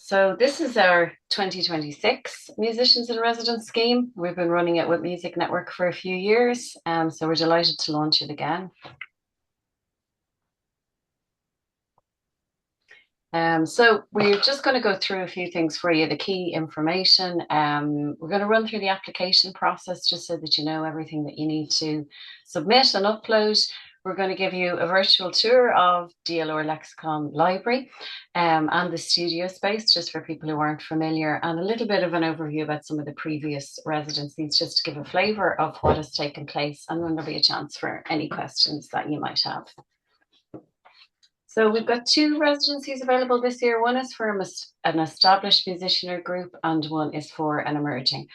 So this is our 2026 Musicians in Residence scheme. We've been running it with Music Network for a few years, so we're delighted to launch it again. So we're just going to go through a few things for you, the key information. We're going to run through the application process just so that you know everything that you need to submit and upload. We're going to give you a virtual tour of Laoghaire-Lexicon Library and the studio space, just for people who aren't familiar, and a little bit of an overview about some of the previous residencies, just to give a flavour of what has taken place, and then there'll be a chance for any questions that you might have. So we've got two residencies available this year. One is for an established musicianer group and one is for an emerging.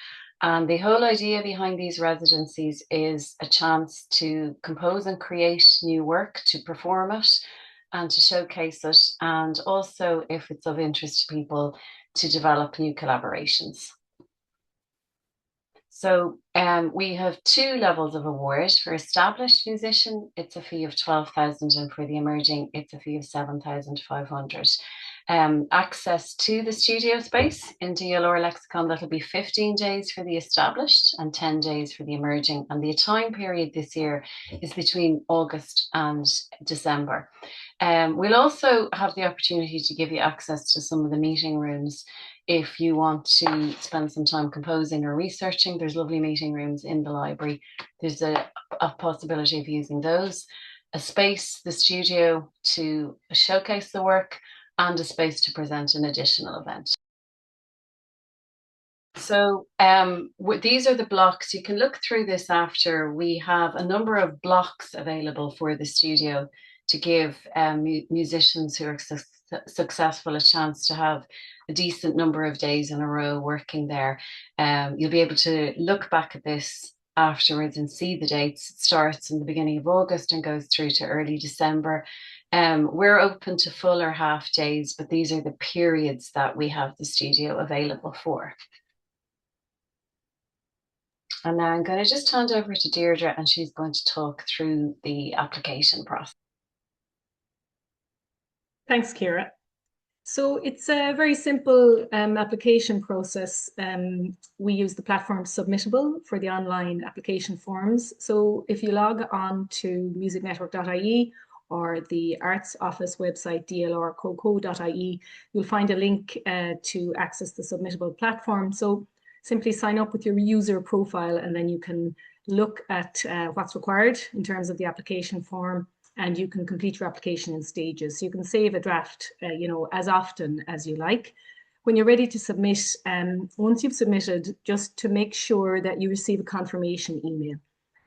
And the whole idea behind these residencies is a chance to compose and create new work, to perform it and to showcase it. And also, if it's of interest to people, to develop new collaborations. So we have two levels of award. For established musician, it's a fee of 12,000, and for the emerging, it's a fee of 7,500. Access to the studio space in Dún Laoghaire-Lexicon, that'll be 15 days for the established and 10 days for the emerging. And the time period this year is between August and December. We'll also have the opportunity to give you access to some of the meeting rooms. If you want to spend some time composing or researching, there's lovely meeting rooms in the library. There's a possibility of using those, a space, the studio, to showcase the work, and a space to present an additional event. So these are the blocks. You can look through this after. We have a number of blocks available for the studio to give musicians who are successful a chance to have a decent number of days in a row working there. You'll be able to look back at this afterwards and see the dates. It starts in the beginning of August and goes through to early December. We're open to full or half days, but these are the periods that we have the studio available for. And now I'm going to just hand over to Deirdre, and she's going to talk through the application process. Thanks, Ciara. So it's a very simple application process. We use the platform Submittable for the online application forms. So if you log on to musicnetwork.ie or the Arts Office website, dlrcoco.ie, you'll find a link to access the Submittable platform. So simply sign up with your user profile, and then you can look at what's required in terms of the application form, and you can complete your application in stages. So you can save a draft, as often as you like. When you're ready to submit, once you've submitted, just to make sure that you receive a confirmation email.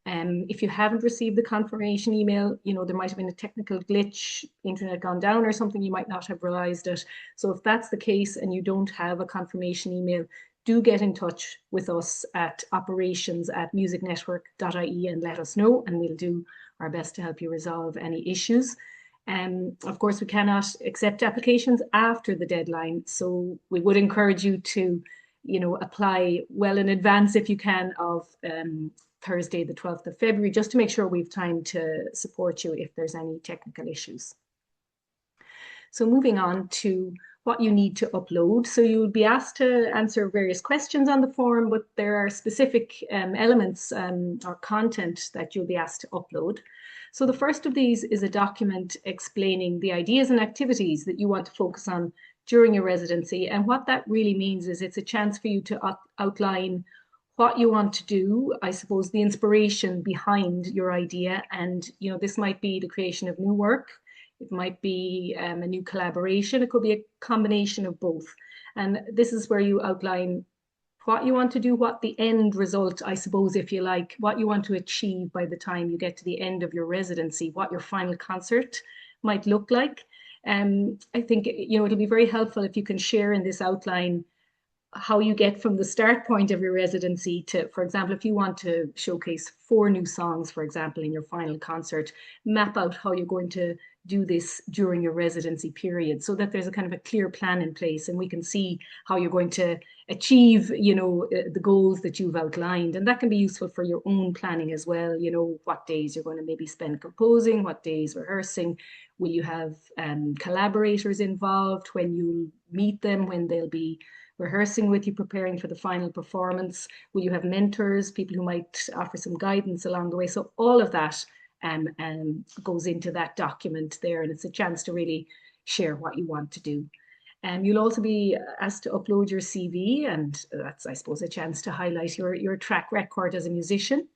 If you haven't received the confirmation email, there might have been a technical glitch, internet gone down or something, you might not have realized it. So if that's the case and you don't have a confirmation email, do get in touch with us at operations@musicnetwork.ie and let us know, and we'll do our best to help you resolve any issues. Of course, we cannot accept applications after the deadline, so we would encourage you to, apply well in advance if you can of Thursday, the 12th of February, just to make sure we've time to support you if there's any technical issues. So moving on to what you need to upload. So you'll be asked to answer various questions on the form, but there are specific elements or content that you'll be asked to upload. So the first of these is a document explaining the ideas and activities that you want to focus on during your residency. And what that really means is it's a chance for you to outline what you want to do, I suppose the inspiration behind your idea. And, this might be the creation of new work. It might be a new collaboration. It could be a combination of both. And this is where you outline what you want to do, what the end result, I suppose, if you like, what you want to achieve by the time you get to the end of your residency, what your final concert might look like. I think, it'll be very helpful if you can share in this outline how you get from the start point of your residency to, for example, if you want to showcase 4 new songs, for example, in your final concert, map out how you're going to do this during your residency period so that there's a kind of a clear plan in place, and we can see how you're going to achieve, the goals that you've outlined. And that can be useful for your own planning as well. What days you're going to maybe spend composing, what days rehearsing. Will you have collaborators involved when you meet them when they'll be rehearsing with you, preparing for the final performance? Will you have mentors, people who might offer some guidance along the way? So all of that goes into that document there, and it's a chance to really share what you want to do. You'll also be asked to upload your CV, and that's, I suppose, a chance to highlight your track record as a musician.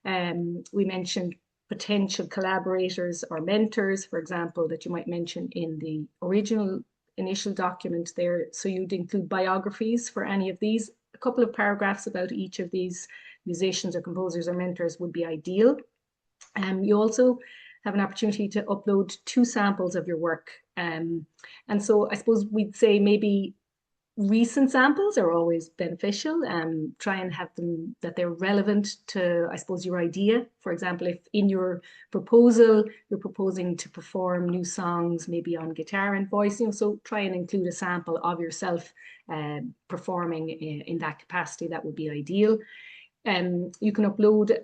We mentioned potential collaborators or mentors, for example, that you might mention in the original initial document there. So you'd include biographies for any of these. A couple of paragraphs about each of these musicians or composers or mentors would be ideal. You also have an opportunity to upload 2 samples of your work. And so I suppose we'd say maybe recent samples are always beneficial. Try and have them that they're relevant to, I suppose, your idea. For example, if in your proposal you're proposing to perform new songs, maybe on guitar and voice, so try and include a sample of yourself performing in that capacity. That would be ideal. You can upload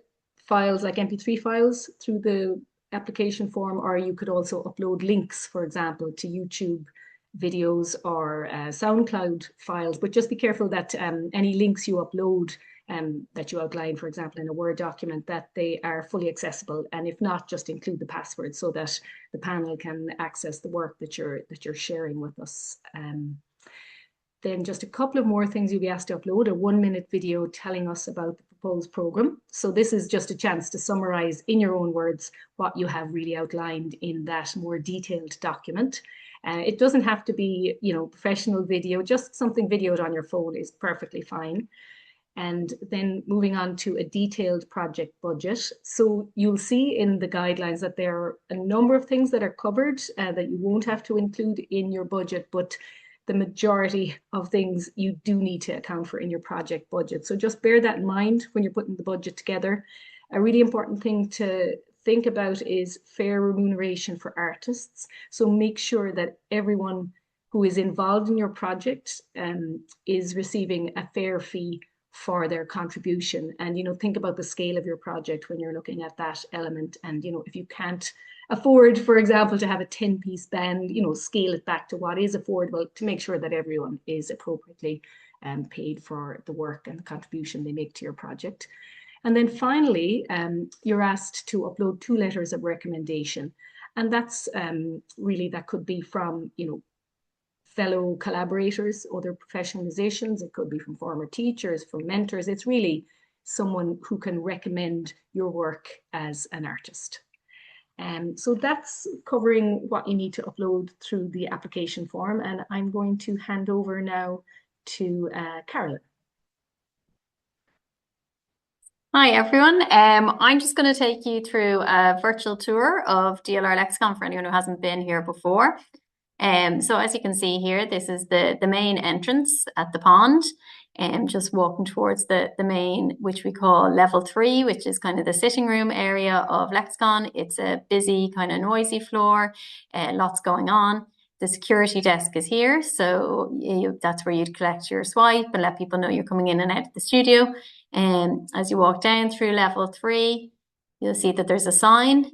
files like MP3 files through the application form, or you could also upload links, for example, to YouTube videos or SoundCloud files. But just be careful that any links you upload that you outline, for example, in a Word document, that they are fully accessible. And if not, just include the password so that the panel can access the work that you're sharing with us. Then just a couple of more things you'll be asked to upload: a 1-minute video telling us about the proposed program. So this is just a chance to summarize in your own words what you have really outlined in that more detailed document. It doesn't have to be, professional video, just something videoed on your phone is perfectly fine. And then moving on to a detailed project budget. So you'll see in the guidelines that there are a number of things that are covered that you won't have to include in your budget, but the majority of things you do need to account for in your project budget. So just bear that in mind when you're putting the budget together. A really important thing to think about is fair remuneration for artists. So make sure that everyone who is involved in your project is receiving a fair fee for their contribution. And, think about the scale of your project when you're looking at that element. And, if you can't afford, for example, to have a 10-piece band, scale it back to what is affordable to make sure that everyone is appropriately paid for the work and the contribution they make to your project. And then finally, you're asked to upload 2 letters of recommendation. And that's really, that could be from, fellow collaborators, other professional musicians. It could be from former teachers, from mentors. It's really someone who can recommend your work as an artist. So that's covering what you need to upload through the application form. And I'm going to hand over now to Carolyn. Hi everyone, I'm just going to take you through a virtual tour of DLR Lexicon for anyone who hasn't been here before. So as you can see here, this is the main entrance at the pond, and just walking towards the main, which we call level 3, which is kind of the sitting room area of Lexicon. It's a busy, kind of noisy floor, lots going on. The security desk is here, so that's where you'd collect your swipe and let people know you're coming in and out of the studio. And as you walk down through level 3, you'll see that there's a sign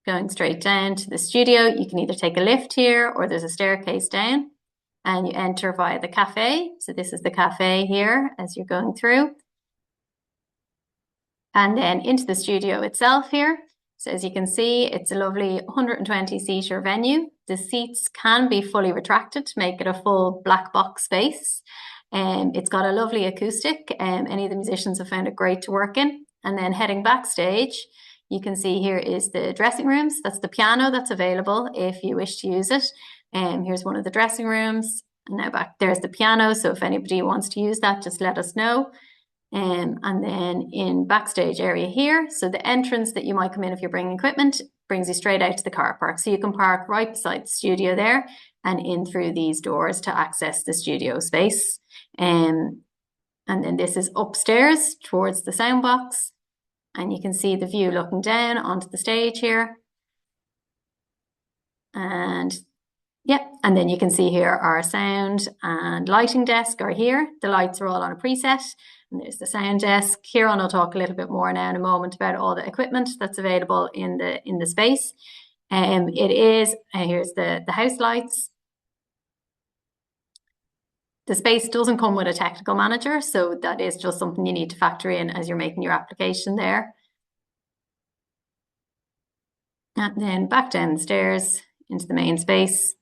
going straight down to the studio. You can either take a lift here or there's a staircase down, and you enter via the cafe. So this is the cafe here as you're going through. And then into the studio itself here. So as you can see, it's a lovely 120-seater venue. The seats can be fully retracted to make it a full black box space. It's got a lovely acoustic. Any of the musicians have found it great to work in. And then heading backstage, you can see here is the dressing rooms. That's the piano that's available if you wish to use it. Here's one of the dressing rooms. And now back there's the piano. So if anybody wants to use that, just let us know. And then in backstage area here, so the entrance that you might come in if you're bringing equipment brings you straight out to the car park. So you can park right beside the studio there and in through these doors to access the studio space. And then this is upstairs towards the sound box. And you can see the view looking down onto the stage here. And yeah, and then you can see here our sound and lighting desk are here. The lights are all on a preset. And there's the sound desk. Kieran will talk a little bit more now in a moment about all the equipment that's available in the space. It is, here's the house lights. The space doesn't come with a technical manager, so that is just something you need to factor in as you're making your application there. And then back down the stairs into the main space.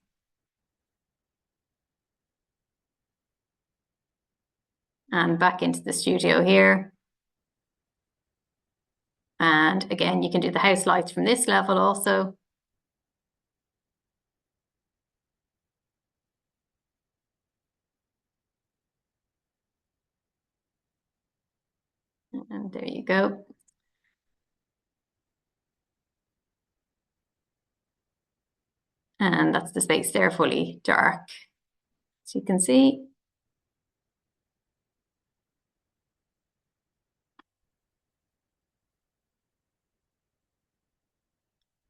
And back into the studio here. And again, you can do the house lights from this level also. And there you go. And that's the space there, fully dark, as you can see.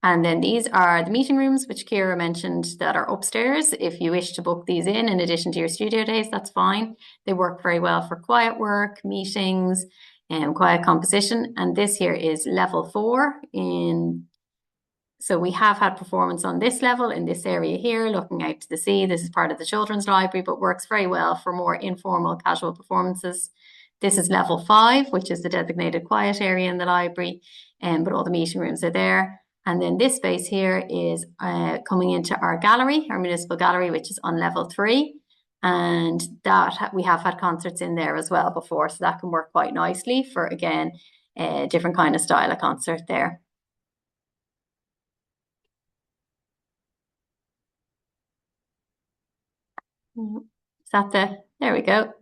And then these are the meeting rooms, which Ciara mentioned, that are upstairs. If you wish to book these in addition to your studio days, that's fine. They work very well for quiet work, meetings, and quiet composition. And this here is level 4 in. So we have had performance on this level in this area here, looking out to the sea. This is part of the children's library, but works very well for more informal, casual performances. This is level 5, which is the designated quiet area in the library, but all the meeting rooms are there. And then this space here is coming into our gallery, our municipal gallery, which is on level 3. And that we have had concerts in there as well before, so that can work quite nicely for, again, a different kind of style of concert there. Is that there we go.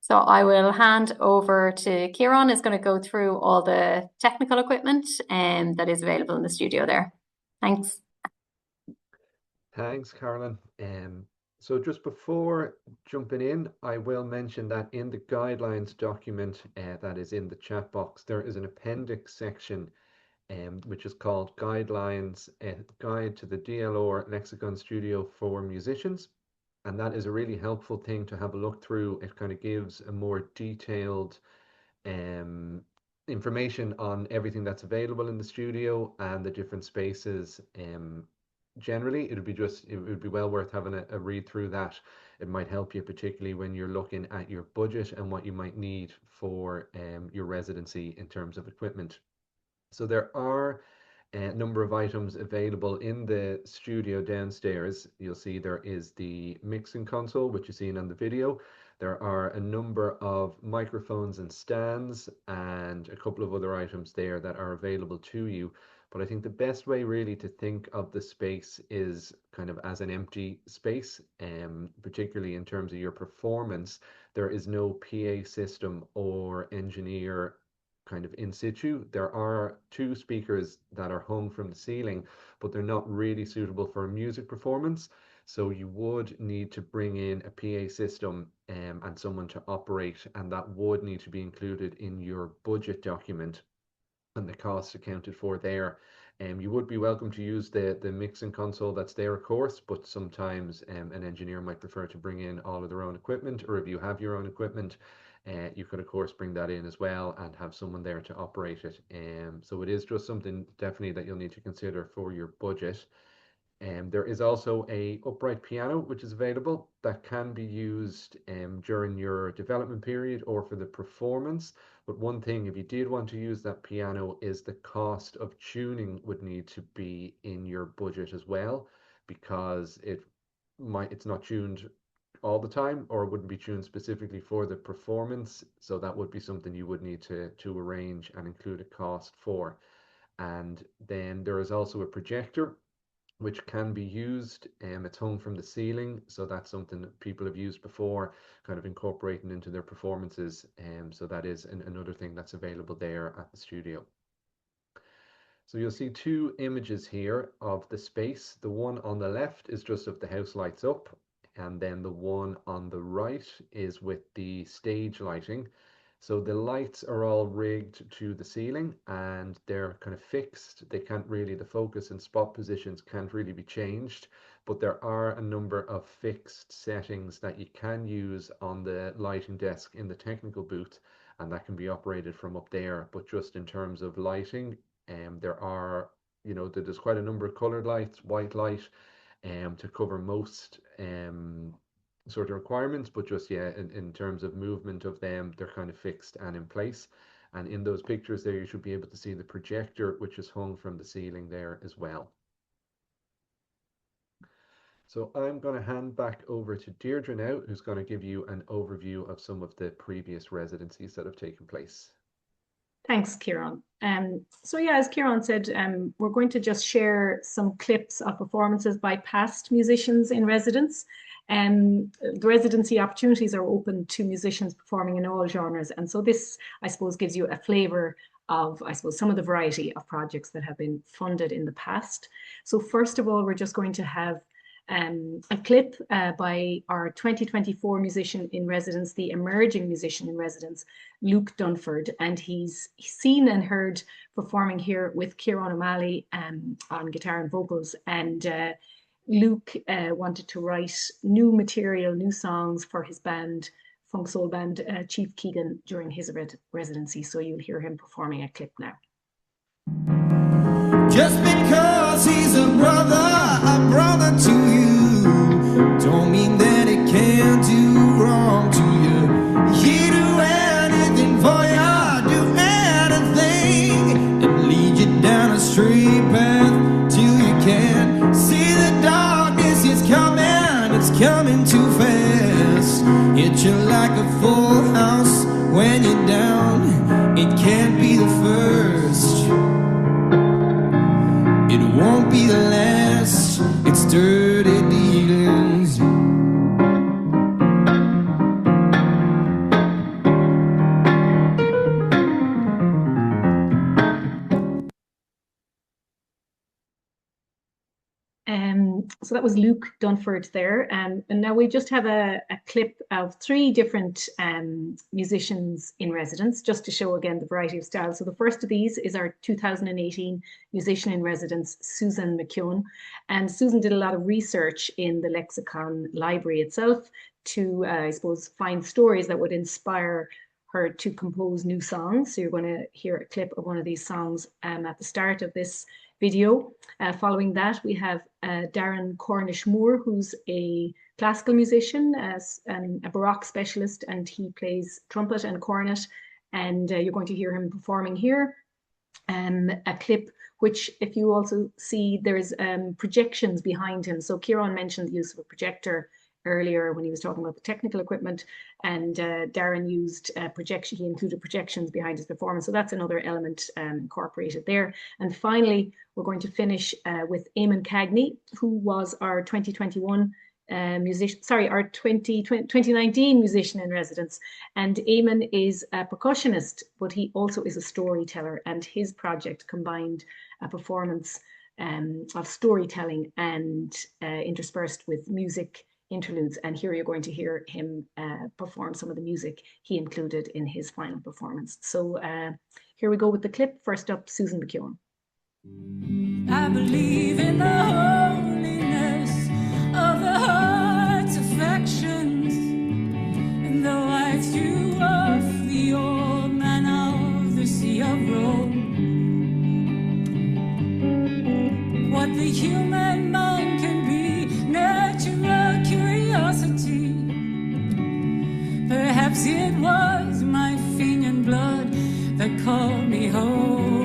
So I will hand over to Kieran, who's going to go through all the technical equipment that is available in the studio there. Thanks. Thanks, Carolyn. So just before jumping in, I will mention that in the guidelines document that is in the chat box, there is an appendix section which is called Guidelines, Guide to the DLR Lexicon Studio for Musicians. And that is a really helpful thing to have a look through. It kind of gives a more detailed information on everything that's available in the studio and the different spaces. Generally, it would be well worth having a read through that. It might help you, particularly when you're looking at your budget and what you might need for your residency in terms of equipment. So there are a number of items available in the studio downstairs. You'll see there is the mixing console, which you've seen on the video. There are a number of microphones and stands and a couple of other items there that are available to you. But I think the best way really to think of the space is kind of as an empty space, particularly in terms of your performance. There is no PA system or engineer kind of in situ. There are 2 speakers that are hung from the ceiling, but they're not really suitable for a music performance. So you would need to bring in a PA system and someone to operate, and that would need to be included in your budget document and the cost accounted for there. You would be welcome to use the mixing console that's there, of course, but sometimes an engineer might prefer to bring in all of their own equipment, or if you have your own equipment, you could of course bring that in as well and have someone there to operate it. So it is just something definitely that you'll need to consider for your budget. There is also a upright piano which is available that can be used during your development period or for the performance. But one thing, if you did want to use that piano, is the cost of tuning would need to be in your budget as well, because it's not tuned all the time, or it wouldn't be tuned specifically for the performance. So that would be something you would need to arrange and include a cost for. And then there is also a projector which can be used. It's hung from the ceiling, so that's something that people have used before, kind of incorporating into their performances. So that is another thing that's available there at the studio. So you'll see 2 images here of the space. The one on the left is just of the house lights up, and then the one on the right is with the stage lighting. So the lights are all rigged to the ceiling and they're kind of fixed. They can't really, the focus and spot positions can't really be changed, but there are a number of fixed settings that you can use on the lighting desk in the technical booth, and that can be operated from up there. But just in terms of lighting, there are, there's quite a number of colored lights, white light, to cover most sort of requirements, but just, yeah, in terms of movement of them, they're kind of fixed and in place. And in those pictures there, you should be able to see the projector, which is hung from the ceiling there as well. So I'm going to hand back over to Deirdre now, who's going to give you an overview of some of the previous residencies that have taken place. Thanks, Kieran. So yeah, as Kieran said, we're going to just share some clips of performances by past musicians in residence. The residency opportunities are open to musicians performing in all genres. And so this, I suppose, gives you a flavour of, I suppose, some of the variety of projects that have been funded in the past. So first of all, we're just going to have a clip by our 2024 musician in residence, the emerging musician in residence, Luke Dunford, and he's seen and heard performing here with Kieran O'Malley on guitar and vocals. And Luke wanted to write new material, new songs for his band, funk soul band Chief Keegan, during his residency. So you'll hear him performing a clip now. Just because he's a brother to you, don't mean that it can't do wrong to you. He do anything for you, do anything, and lead you down a straight path till you can see the darkness is coming, it's coming too fast. Hit you like a full house when you're down, it can't be the first. It won't be the last, it's dirty dealings. So that was Luke Dunford there. And now we just have a clip of 3 different musicians in residence, just to show again the variety of styles. So the first of these is our 2018 musician in residence, Susan McKeown. And Susan did a lot of research in the lexicon library itself to, I suppose, find stories that would inspire her to compose new songs. So you're going to hear a clip of one of these songs at the start of this video. Following that, we have Darren Cornish-Moore, who's a classical musician, a Baroque specialist, and he plays trumpet and cornet. And you're going to hear him performing here. A clip which, if you also see, there's projections behind him. So Kieran mentioned the use of a projector earlier when he was talking about the technical equipment, and Darren used projection. He included projections behind his performance, so that's another element incorporated there. And finally, we're going to finish with Eamon Cagney, who was our 2021 our 2019 musician in residence. And Eamon is a percussionist, but he also is a storyteller, and his project combined a performance of storytelling and interspersed with music interludes. And here you're going to hear him perform some of the music he included in his final performance. So here we go with the clip. First up, Susan McKeown. I believe in the holiness of the heart's affections, and though I threw off the old man of the sea of Rome, what the human mind can be, natural curiosity. Perhaps it was my Fenian blood that called me home.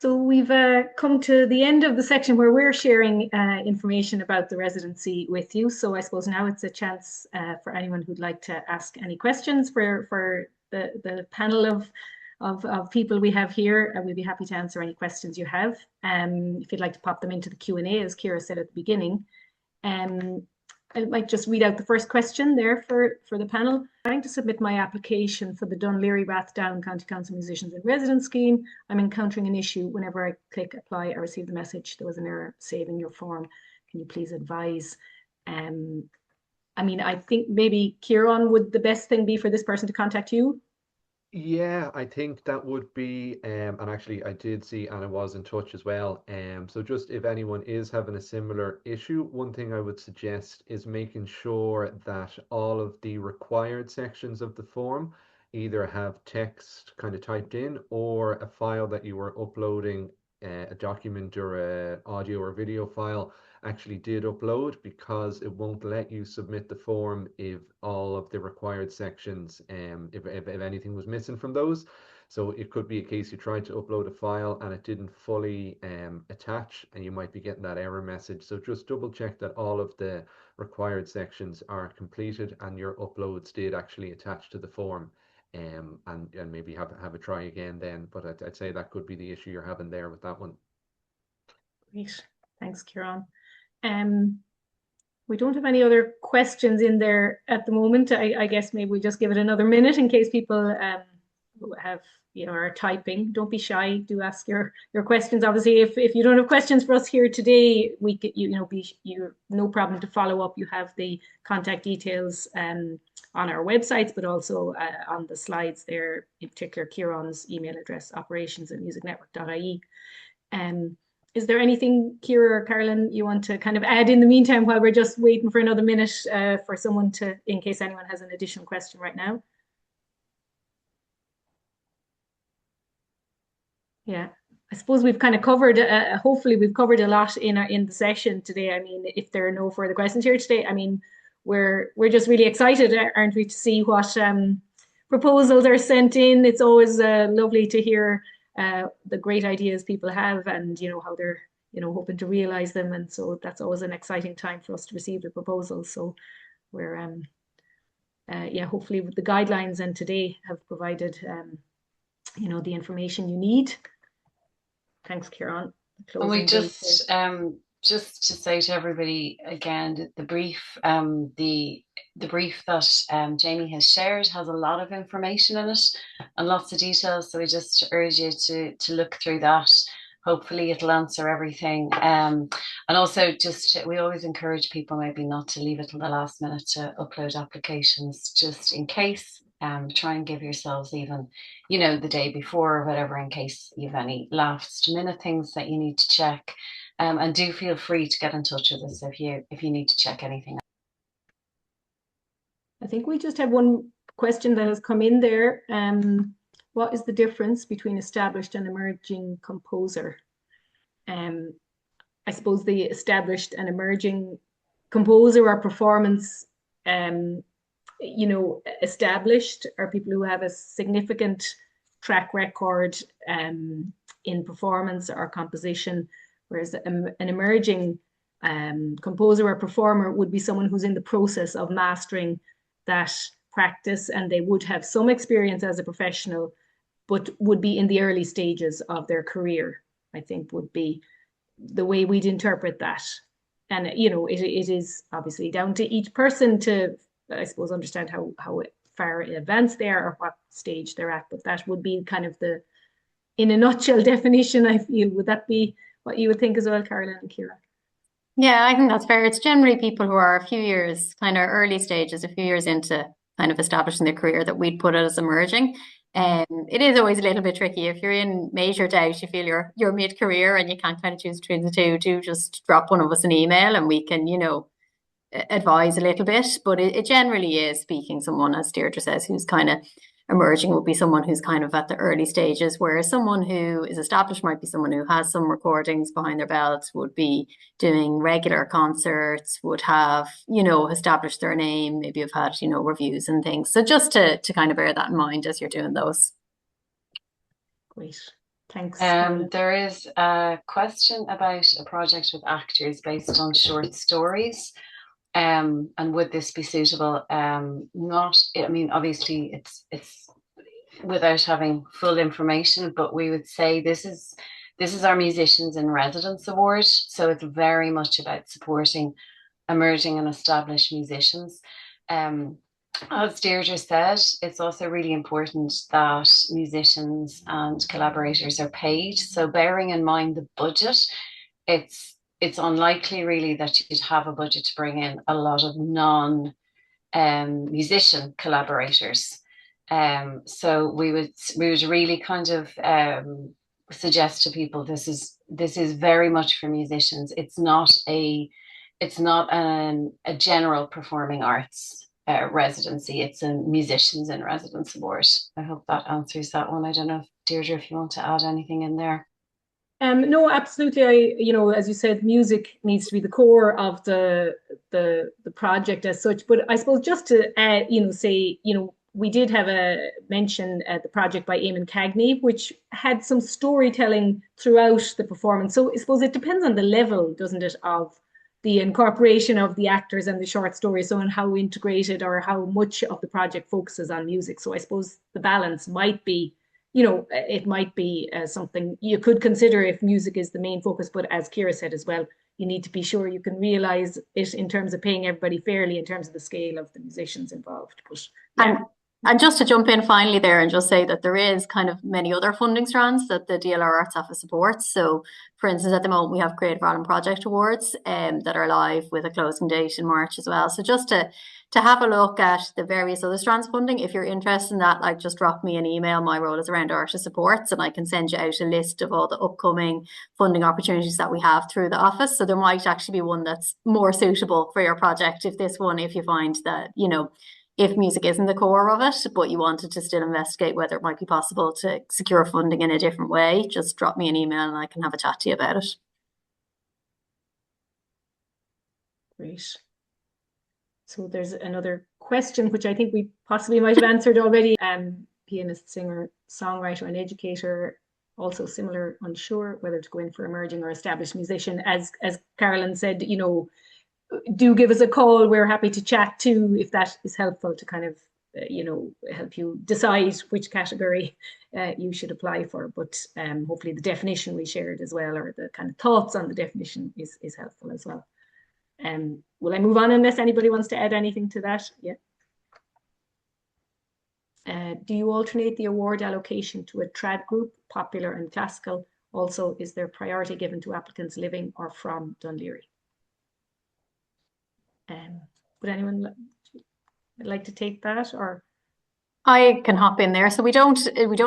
So we've come to the end of the section where we're sharing information about the residency with you. So I suppose now it's a chance for anyone who'd like to ask any questions for the panel of people we have here, and we'd be happy to answer any questions you have. If you'd like to pop them into the Q&A, as Ciara said at the beginning. I might just read out the first question there for the panel. Trying to submit my application for the Dún Laoghaire-Rathdown County Council Musicians in Residence scheme. I'm encountering an issue. Whenever I click apply, I receive the message there was an error saving your form. Can you please advise? I mean, I think maybe Kieran, would the best thing be for this person to contact you? Yeah, I think that would be, and actually I did see Anna was in touch as well. So just if anyone is having a similar issue, one thing I would suggest is making sure that all of the required sections of the form either have text kind of typed in, or a file that you were uploading, a document or a audio or video file actually did upload, because it won't let you submit the form if all of the required sections, if anything was missing from those. So it could be a case you tried to upload a file and it didn't fully attach, and you might be getting that error message. So just double check that all of the required sections are completed and your uploads did actually attach to the form. And maybe have a try again then. But I'd say that could be the issue you're having there with that one. Great, thanks, Kieran. We don't have any other questions in there at the moment. I guess maybe we'll just give it another minute in case people have, are typing. Don't be shy. Do ask your questions. Obviously, if you don't have questions for us here today, we could, you're no problem to follow up. You have the contact details on our websites, but also on the slides there, in particular Kieran's email address, operations@musicnetwork.ie. Is there anything, Ciara or Carolyn, you want to kind of add in the meantime while we're just waiting for another minute for someone to, in case anyone has an additional question right now? Yeah, I suppose we've kind of covered, hopefully we've covered a lot in the session today. I mean, if there are no further questions here today, I mean, we're just really excited, aren't we, to see what proposals are sent in. It's always lovely to hear the great ideas people have, and how they're hoping to realize them, and so that's always an exciting time for us to receive the proposals. So we're yeah, hopefully with the guidelines and today have provided the information you need. Thanks, Kieran. And we just to say to everybody again, the brief the brief that Jamie has shared has a lot of information in it and lots of details. So we just urge you to look through that. Hopefully it'll answer everything. And also we always encourage people maybe not to leave it till the last minute to upload applications, just in case. Try and give yourselves even, the day before or whatever, in case you have any last minute things that you need to check. And do feel free to get in touch with us if you need to check anything. I think we just have one question that has come in there. What is the difference between established and emerging composer? I suppose the established and emerging composer or performance, established are people who have a significant track record in performance or composition, whereas an emerging composer or performer would be someone who's in the process of mastering that practice, and they would have some experience as a professional, but would be in the early stages of their career, I think would be the way we'd interpret that. And, it is obviously down to each person to, I suppose, understand how far advanced they are or what stage they're at, but that would be kind of the, in a nutshell, definition, I feel. Would that be what you would think as well, Carolyn and Ciara? Yeah, I think that's fair. It's generally people who are a few years, kind of early stages, a few years into kind of establishing their career, that we'd put it as emerging. It is always a little bit tricky. If you're in major doubt, you feel you're mid-career and you can't kind of choose between the two, do just drop one of us an email and we can, advise a little bit. But it generally is speaking someone, as Deirdre says, who's kind of emerging would be someone who's kind of at the early stages, whereas someone who is established might be someone who has some recordings behind their belt, would be doing regular concerts, would have, established their name, maybe have had, reviews and things. So just to kind of bear that in mind as you're doing those. Great. Thanks. Carolyn. There is a question about a project with actors based on short stories. And would this be suitable? Not, I mean, obviously it's without having full information, but we would say this is our Musicians in Residence Award. So it's very much about supporting emerging and established musicians. As Deirdre said, it's also really important that musicians and collaborators are paid. So bearing in mind the budget, it's unlikely really that you'd have a budget to bring in a lot of non-musician collaborators. So we would really kind of suggest to people this is very much for musicians. It's not a general performing arts residency. It's a Musicians in Residence Award. I hope that answers that one. I don't know if Deirdre, if you want to add anything in there. No, absolutely. As you said, music needs to be the core of the project as such. But I suppose just to say, we did have a mention at the project by Eamon Cagney, which had some storytelling throughout the performance. So I suppose it depends on the level, doesn't it, of the incorporation of the actors and the short stories, so on how integrated or how much of the project focuses on music. So I suppose the balance might be, it might be something you could consider if music is the main focus. But as Ciara said as well, you need to be sure you can realize it in terms of paying everybody fairly in terms of the scale of the musicians involved. But yeah. And just to jump in finally there and just say that there is kind of many other funding strands that the DLR Arts Office supports. So for instance, at the moment we have Creative Ireland Project Awards that are live with a closing date in March as well. So just to have a look at the various other strands of funding, if you're interested in that, like just drop me an email. My role is around artist supports, and I can send you out a list of all the upcoming funding opportunities that we have through the office. So there might actually be one that's more suitable for your project if you find that, if music isn't the core of it, but you wanted to still investigate whether it might be possible to secure funding in a different way, just drop me an email and I can have a chat to you about it. Great. So there's another question, which I think we possibly might have answered already. Pianist, singer, songwriter, and educator, also similar, unsure whether to go in for emerging or established musician. As Carolyn said, do give us a call. We're happy to chat too, if that is helpful to kind of, help you decide which category you should apply for. But hopefully the definition we shared as well, or the kind of thoughts on the definition is helpful as well. Will I move on unless anybody wants to add anything to that? Yeah. Do you alternate the award allocation to a trad group, popular and classical? Also, is there priority given to applicants living or from Dún Laoghaire? Would anyone like to take that, or? I can hop in there. So we don't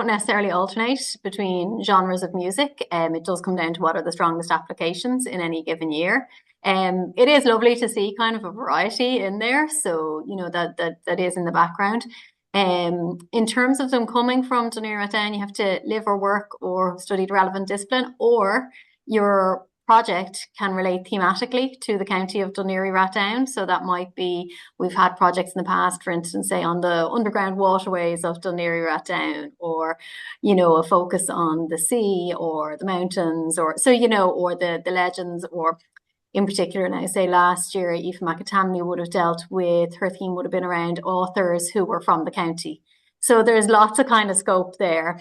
necessarily alternate between genres of music. It does come down to what are the strongest applications in any given year. It is lovely to see kind of a variety in there. So that is in the background. In terms of them coming from Dún Laoghaire-Rathdown, you have to live or work or study the relevant discipline, or your project can relate thematically to the county of Dún Laoghaire-Rathdown. So that might be, we've had projects in the past, for instance, say on the underground waterways of Dún Laoghaire-Rathdown, or, a focus on the sea or the mountains, or the legends, or in particular, now say last year, Aoife McAtamney would have dealt with, her theme would have been around authors who were from the county. So there's lots of kind of scope there.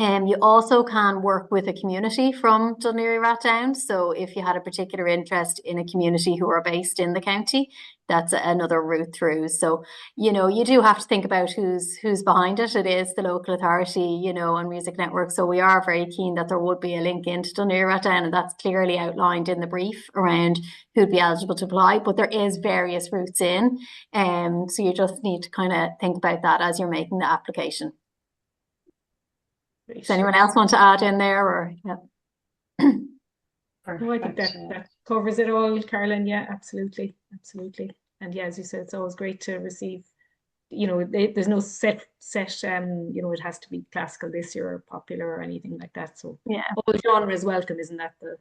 You also can work with a community from Dún Laoghaire-Rathdown. So if you had a particular interest in a community who are based in the county, that's another route through. So, you do have to think about who's behind it. It is the local authority, and Music Network. So we are very keen that there would be a link into Dún Laoghaire-Rathdown, and that's clearly outlined in the brief around who'd be eligible to apply. But there is various routes in. So you just need to kind of think about that as you're making the application. Does anyone else want to add in there, or? Yeah. No, I think that covers it all, Carolyn. Yeah, absolutely. And yeah, as you said, it's always great to receive, there's no set, it has to be classical this year or popular or anything like that. So yeah, all genres welcome, isn't that the?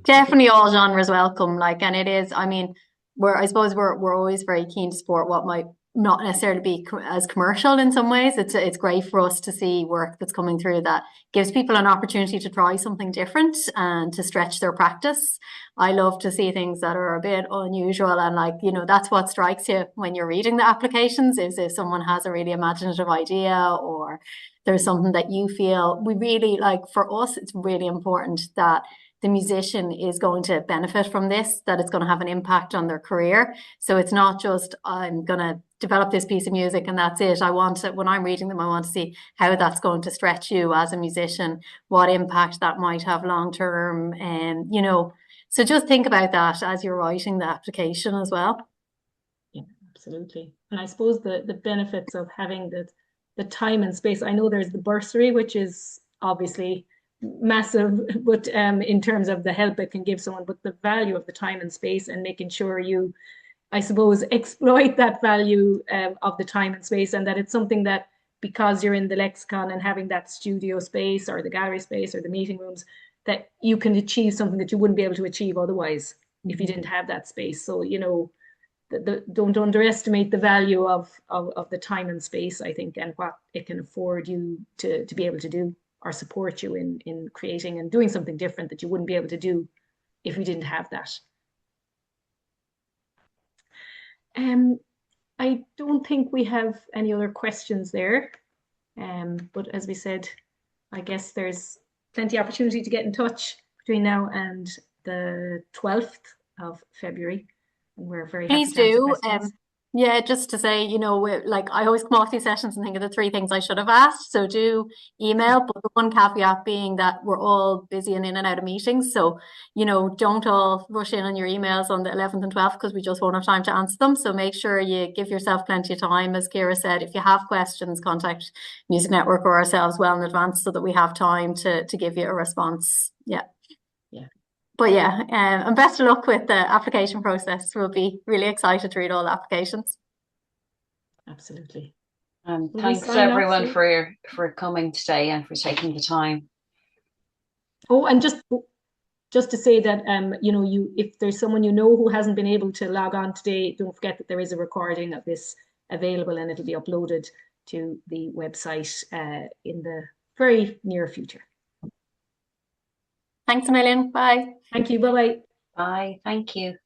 Definitely all genres welcome. And it is, I mean, we're always very keen to support what might not necessarily be as commercial in some ways. It's great for us to see work that's coming through that gives people an opportunity to try something different and to stretch their practice. I love to see things that are a bit unusual, and like, you know, that's what strikes you when you're reading the applications, is if someone has a really imaginative idea, or there's something that you feel we really like. For us, it's really important that the musician is going to benefit from this, that it's going to have an impact on their career. So it's not just, I'm going to develop this piece of music and that's it. I want it, when I'm reading them, I want to see how that's going to stretch you as a musician, what impact that might have long term, and you know, so just think about that as you're writing the application as well. Yeah, absolutely. And I suppose the benefits of having the time and space. I know there's the bursary, which is obviously massive, but in terms of the help it can give someone, but the value of the time and space, and making sure you, I suppose, exploit that value of the time and space, and that it's something that, because you're in the lexicon and having that studio space or the gallery space or the meeting rooms, that you can achieve something that you wouldn't be able to achieve otherwise if you didn't have that space. So, you know, don't underestimate the value of the time and space, I think, and what it can afford you to be able to do, or support you in creating and doing something different that you wouldn't be able to do if you didn't have that. I don't think we have any other questions there. But as we said, I guess there's plenty of opportunity to get in touch between now and the 12th of February. And we're very happy Please to answer do. questions. Yeah, just to say, you know, like I always come off these sessions and think of the 3 things I should have asked. So do email, but the one caveat being that we're all busy and in and out of meetings. So, you know, don't all rush in on your emails on the 11th and 12th, because we just won't have time to answer them. So make sure you give yourself plenty of time. As Ciara said, if you have questions, contact Music Network or ourselves well in advance so that we have time to give you a response. Yeah. Yeah. But yeah, and best of luck with the application process. We'll be really excited to read all the applications. Absolutely. And Will we thanks to sign off everyone soon? for coming today and for taking the time. Oh, and just to say that, you know, if there's someone you know who hasn't been able to log on today, don't forget that there is a recording of this available, and it'll be uploaded to the website in the very near future. Thanks a million. Bye. Thank you. Bye-bye. Bye. Thank you.